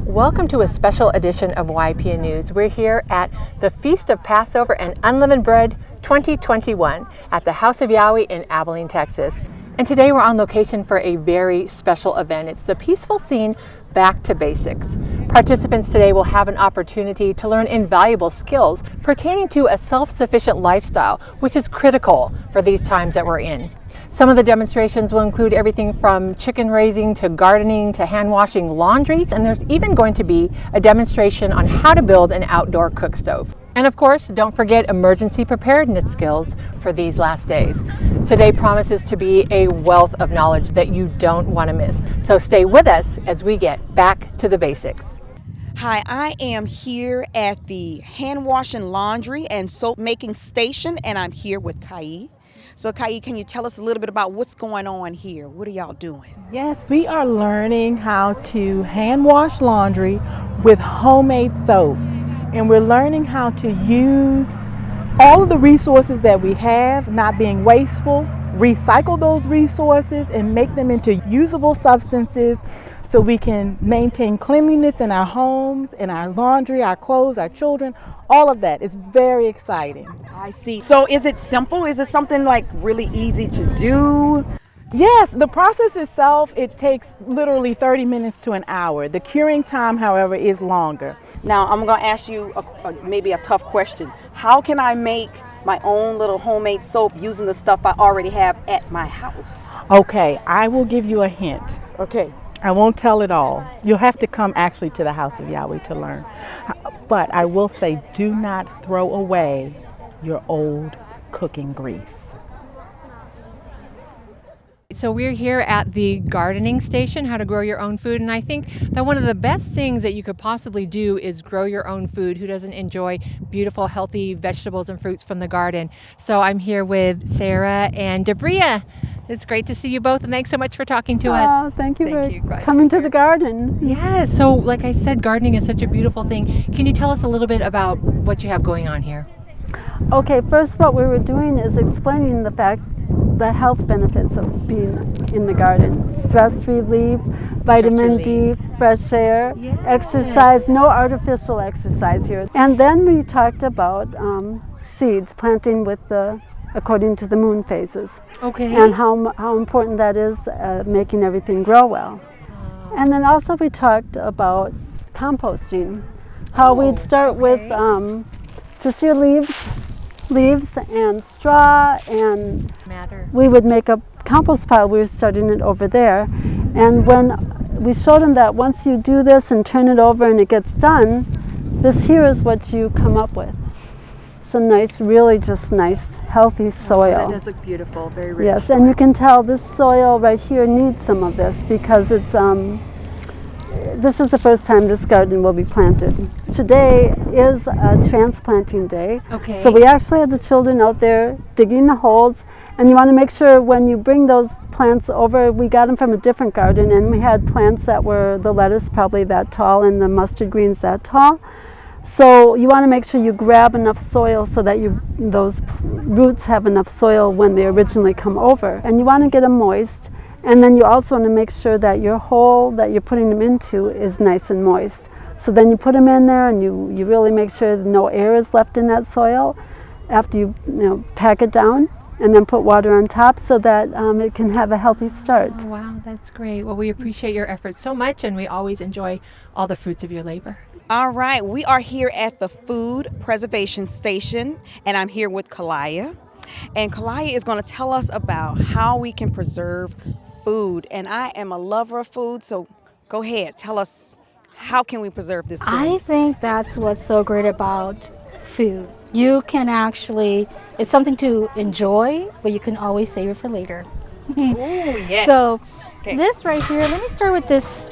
Welcome to a special edition of YPN News. We're here at the Feast of Passover and Unleavened Bread 2021 at the House of Yahweh in Abilene, Texas. And today we're on location for a very special event. It's the Peaceful Scene Back to Basics. Participants today will have an opportunity to learn invaluable skills pertaining to a self-sufficient lifestyle, which is critical for these times that we're in. Some of the demonstrations will include everything from chicken raising to gardening to hand washing laundry, and there's even going to be a demonstration on how to build an outdoor cook stove. And of course, don't forget emergency preparedness skills for these last days. Today promises to be a wealth of knowledge that you don't want to miss. So stay with us as we get back to the basics. Hi, I am here at the hand washing laundry and soap making station, and I'm here with Kai. So Kai, can you tell us a little bit about what's going on here? What are y'all doing? Yes, we are learning how to hand wash laundry with homemade soap. And we're learning how to use all of the resources that we have, not being wasteful, recycle those resources and make them into usable substances so we can maintain cleanliness in our homes, in our laundry, our clothes, our children. All of that is very exciting. I see. So is it simple? Is it something like really easy to do? Yes, the process itself, it takes literally 30 minutes to an hour. The curing time, however, is longer. Now, I'm going to ask you maybe a tough question. How can I make my own little homemade soap using the stuff I already have at my house? Okay, I will give you a hint. Okay. I won't tell it all. You'll have to come actually to the House of Yahweh to learn. But I will say, do not throw away your old cooking grease. So we're here at the gardening station, how to grow your own food. And I think that one of the best things that you could possibly do is grow your own food. Who doesn't enjoy beautiful, healthy vegetables and fruits from the garden? So I'm here with Sarah and Debria. It's great to see you both, and thanks so much for talking to us. Thank you for coming to the garden. Yeah, so like I said, gardening is such a beautiful thing. Can you tell us a little bit about what you have going on here? Okay, first what we were doing is explaining the health benefits of being in the garden. Stress relief, vitamin D, fresh air, exercise, no artificial exercise here. And then we talked about seeds, planting according to the moon phases. Okay. And how important that is, making everything grow well. And then also we talked about composting, how we'd start with just your leaves and straw, and we would make a compost pile. We were starting it over there, and when we showed them that once you do this and turn it over and it gets done, this here is what you come up with. Some nice, really just nice, healthy soil. That does look beautiful, very rich. Yes, and you can tell this soil right here needs some of this because it's this is the first time this garden will be planted. Today is a transplanting day. Okay. So we actually had the children out there digging the holes, and you want to make sure when you bring those plants over, we got them from a different garden, and we had plants that were the lettuce probably that tall and the mustard greens that tall. So you want to make sure you grab enough soil so that those roots have enough soil when they originally come over. And you want to get them moist. And then you also want to make sure that your hole that you're putting them into is nice and moist. So then you put them in there and you really make sure that no air is left in that soil after you pack it down, and then put water on top so that it can have a healthy start. Oh, wow, that's great. Well, we appreciate your efforts so much, and we always enjoy all the fruits of your labor. All right, we are here at the Food Preservation Station, and I'm here with Kalaya. And Kalaya is going to tell us about how we can preserve food. And I am a lover of food, so go ahead, tell us, how can we preserve this food? I think that's what's so great about food. You can actually, it's something to enjoy, but you can always save it for later. Ooh, yes. So Okay. This right here, let me start with this.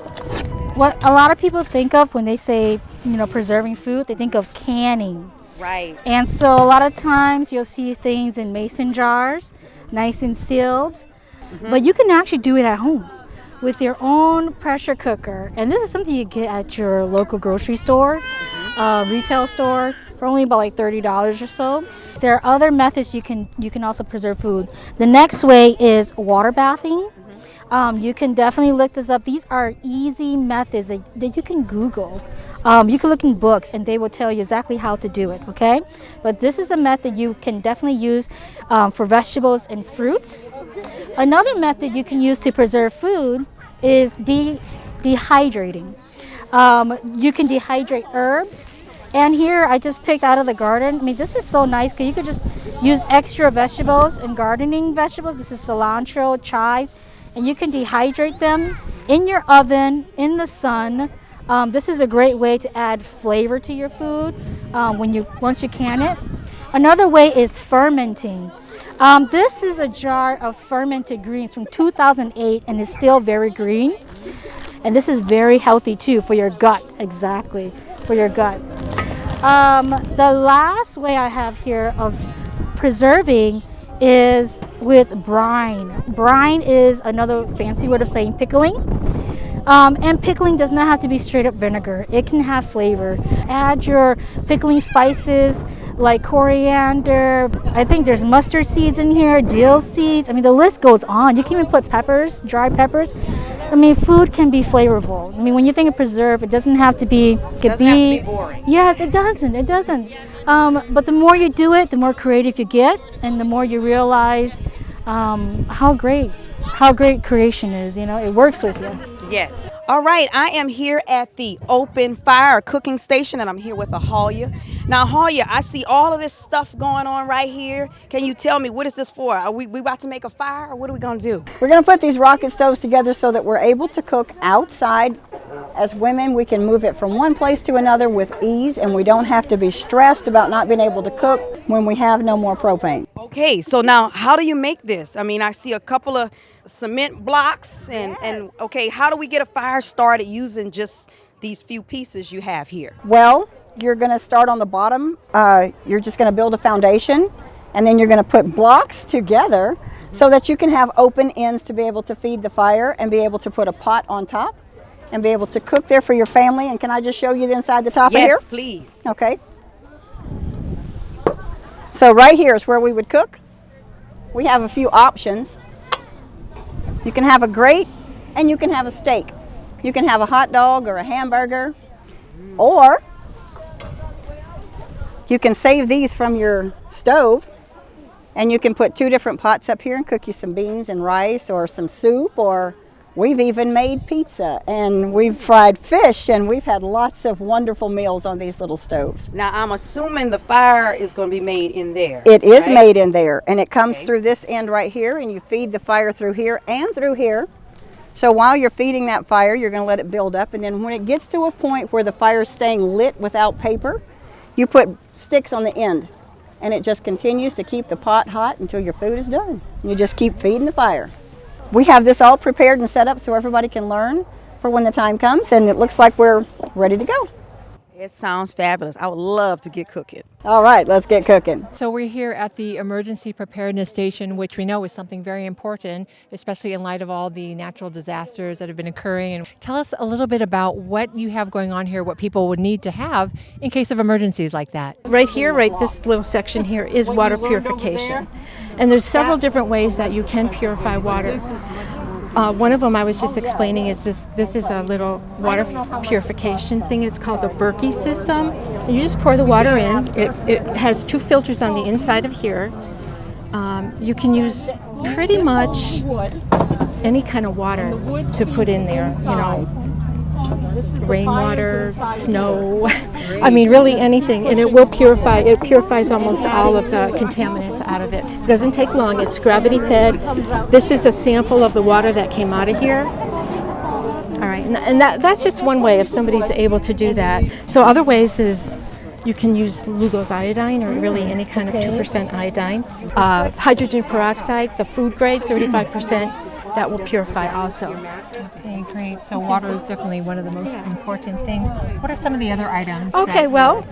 What a lot of people think of when they say, preserving food, they think of canning. Right. And so a lot of times you'll see things in mason jars, nice and sealed. But you can actually do it at home with your own pressure cooker. And this is something you get at your local grocery store, retail store, for only about like $30 or so. There are other methods you can also preserve food. The next way is water bathing. You can definitely look this up. These are easy methods that you can Google. You can look in books and they will tell you exactly how to do it, okay? But this is a method you can definitely use for vegetables and fruits. Another method you can use to preserve food is dehydrating. You can dehydrate herbs. And here I just picked out of the garden. I mean, this is so nice because you could just use extra vegetables and gardening vegetables. This is cilantro, chives, and you can dehydrate them in your oven, in the sun. This is a great way to add flavor to your food once you can it. Another way is fermenting. This is a jar of fermented greens from 2008 and it's still very green. And this is very healthy too for your gut, exactly, for your gut. The last way I have here of preserving is with brine. Brine is another fancy word of saying pickling. And pickling does not have to be straight up vinegar. It can have flavor. Add your pickling spices like coriander. I think there's mustard seeds in here, dill seeds. I mean, the list goes on. You can even put peppers, dried peppers. I mean, food can be flavorful. I mean, when you think of preserve, it doesn't have to be. It doesn't have to be boring. Yes, it doesn't. It doesn't. But the more you do it, the more creative you get, and the more you realize how great creation is. You know, it works with you. Yes. All right, I am here at the open fire cooking station and I'm here with Ahalia. Now, Ahalia, I see all of this stuff going on right here. Can you tell me what is this for? Are we about to make a fire or what are we going to do? We're going to put these rocket stoves together so that we're able to cook outside. As women, we can move it from one place to another with ease and we don't have to be stressed about not being able to cook when we have no more propane. Okay, so now how do you make this? I mean, I see a couple of cement blocks and okay, how do we get a fire started using just these few pieces you have here? Well, you're going to start on the bottom. You're just going to build a foundation and then you're going to put blocks together so that you can have open ends to be able to feed the fire and be able to put a pot on top and be able to cook there for your family. And can I just show you the inside the top of here? Yes, please. Okay. So right here is where we would cook. We have a few options. You can have a grate and you can have a steak. You can have a hot dog or a hamburger, or you can save these from your stove and you can put 2 different pots up here and cook you some beans and rice or some soup, or we've even made pizza and we've fried fish and we've had lots of wonderful meals on these little stoves. Now, I'm assuming the fire is going to be made in there. It is made in there and it comes through this end right here and you feed the fire through here and through here. So while you're feeding that fire, you're going to let it build up, and then when it gets to a point where the fire is staying lit without paper, you put sticks on the end and it just continues to keep the pot hot until your food is done. You just keep feeding the fire. We have this all prepared and set up so everybody can learn for when the time comes, and it looks like we're ready to go. It sounds fabulous. I would love to get cooking. All right, let's get cooking. So we're here at the Emergency Preparedness Station, which we know is something very important, especially in light of all the natural disasters that have been occurring. And tell us a little bit about what you have going on here, what people would need to have in case of emergencies like that. Right here, this little section here is water purification. And there's several different ways that you can purify water. One of them I was just explaining is this is a little water purification thing. It's called the Berkey system. And you just pour the water in. It has 2 filters on the inside of here. You can use pretty much any kind of water to put in there, you know, rainwater, snow, I mean really anything, and it will purify. It purifies almost all of the contaminants out of it. It doesn't take long. It's gravity fed. This is a sample of the water that came out of here. All right, and that's just one way if somebody's able to do that. So other ways is you can use Lugol's iodine, or really any kind of 2% iodine. Hydrogen peroxide, the food grade, 35%. that will purify also. Okay, great. So water is definitely one of the most important things. What are some of the other items? Okay, well,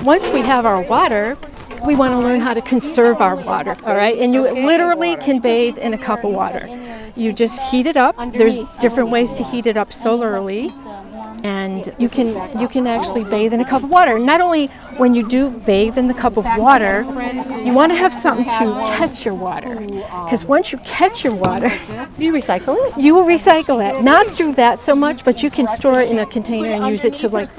once we have our water, we want to learn how to conserve our water, all right? And you literally can bathe in a cup of water. You just heat it up. There's different ways to heat it up solarly. And you can actually bathe in a cup of water. Not only when you do bathe in the cup of water, you want to have something to catch your water. Because once you catch your water, you recycle it? you will recycle it. Not through that so much, but you can store it in a container and use it to like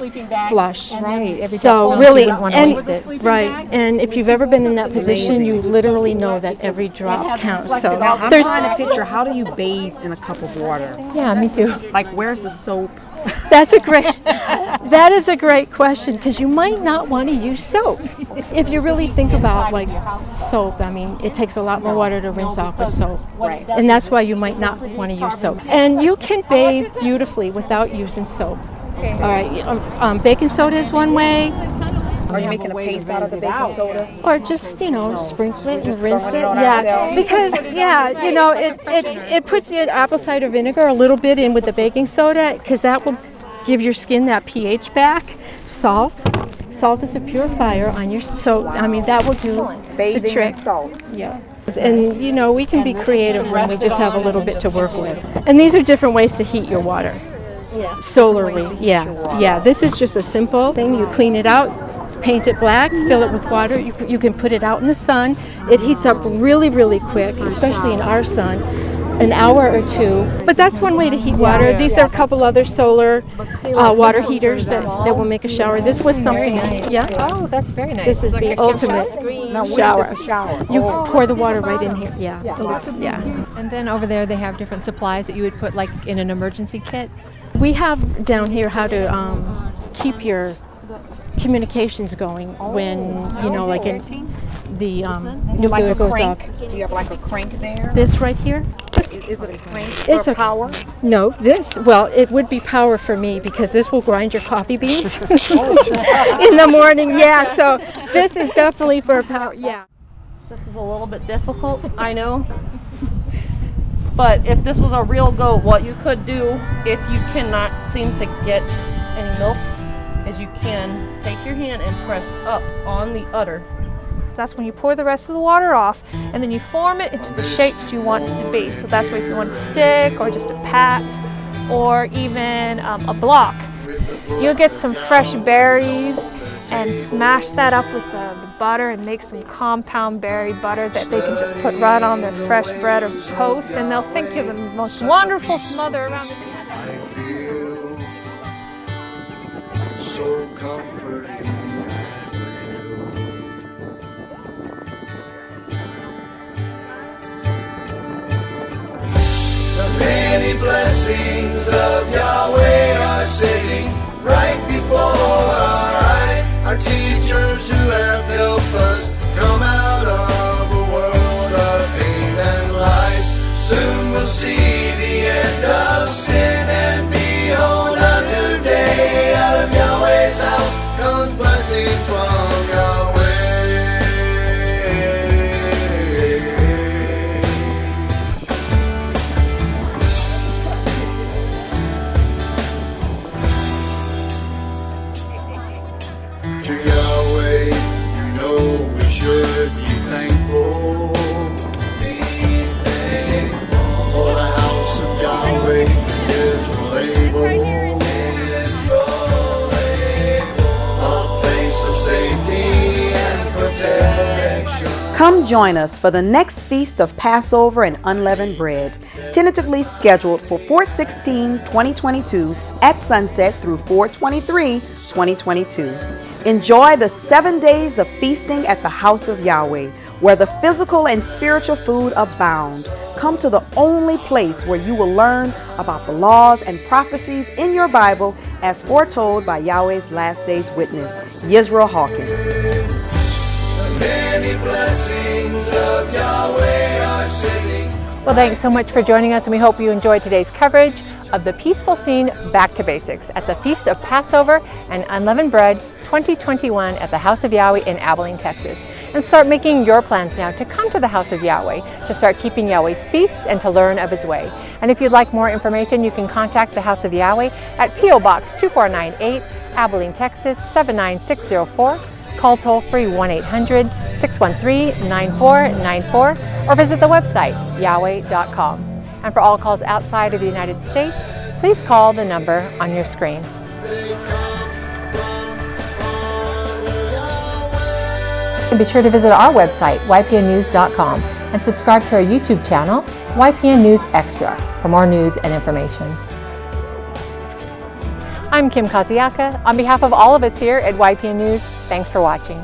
flush. Right. So really, and right. And if you've ever been in that position, you literally know that every drop counts. So I'm there's trying to picture, how do you bathe in a cup of water? yeah, me too. Like, where's the soap? that is a great question, because you might not want to use soap. If you really think about like soap, I mean, it takes a lot more water to rinse off with soap. Right. And that's why you might not want to use soap. And you can bathe beautifully without using soap. All right, baking soda is one way. Are you making a paste out of the baking soda? Or just, sprinkle it and rinse it. on Yeah, ourselves? because, it puts in apple cider vinegar a little bit in with the baking soda, because that will give your skin that pH back. Salt is a purifier on your, so, I mean, that will do the Bathing trick. in salt. Yeah. And, we can be creative when we just have a little bit to work with. And these are different ways to heat your water. Solarly, yeah. This is just a simple thing. You clean it out, paint it black, fill it with water. You can put it out in the sun. It heats up really, really quick, especially in our sun, an hour or two. But that's one way to heat water. These are a couple other solar water heaters that will make a shower. This was something, yeah. Oh, that's very nice. This is Like the a ultimate Now, what shower. is this a shower? You pour the water right in here, yeah. And then over there they have different supplies that you would put like in an emergency kit. We have down here how to keep your communications going when, like in the nuclear goes off. Do you have like a crank there? This right here? Is it a crank It's or a power? No, it would be power for me, because this will grind your coffee beans in the morning. Yeah, so this is definitely for power. Yeah. This is a little bit difficult, I know. But if this was a real goat, what you could do if you cannot seem to get any milk is you can take your hand and press up on the udder. That's when you pour the rest of the water off, and then you form it into the shapes you want it to be. So that's why if you want a stick or just a pat or even a block. You'll get some fresh berries and smash that up with the butter and make some compound berry butter that they can just put right on their fresh bread or toast, and they'll think you're the most wonderful mother around. So comforting and real. The many blessings of Yahweh are sitting right before our eyes. Our teachers who have helped us come out of a world of pain and lies. Soon we'll see the end of sin and behold a new day. Out of Yahweh's house comes blessing from Yahweh. To Yahweh, you know we should be thankful. For the house of Yahweh is labeled a place of safety and protection. Come join us for the next feast of Passover and Unleavened Bread, tentatively scheduled for 4/16/2022 at sunset through 4/23/2022. Enjoy the 7 days of feasting at the house of Yahweh, where the physical and spiritual food abound. Come to the only place where you will learn about the laws and prophecies in your Bible as foretold by Yahweh's last day's witness, Yisrael Hawkins. Many blessings of Yahweh are sitting. Well, thanks so much for joining us, and we hope you enjoyed today's coverage of the peaceful scene Back to Basics at the Feast of Passover and Unleavened Bread 2021 at the House of Yahweh in Abilene, Texas. and start making your plans now to come to the house of Yahweh, to start keeping Yahweh's feasts and to learn of His way. And if you'd like more information, you can contact the House of Yahweh at P.O. Box 2498, Abilene, Texas 79604. Call toll-free 1-800-613-9494 or visit the website yahweh.com. And for all calls outside of the United States, please call the number on your screen. And be sure to visit our website, ypnnews.com, and subscribe to our YouTube channel, YPN News Extra, for more news and information. I'm Kim Kaziaka. On behalf of all of us here at YPN News, thanks for watching.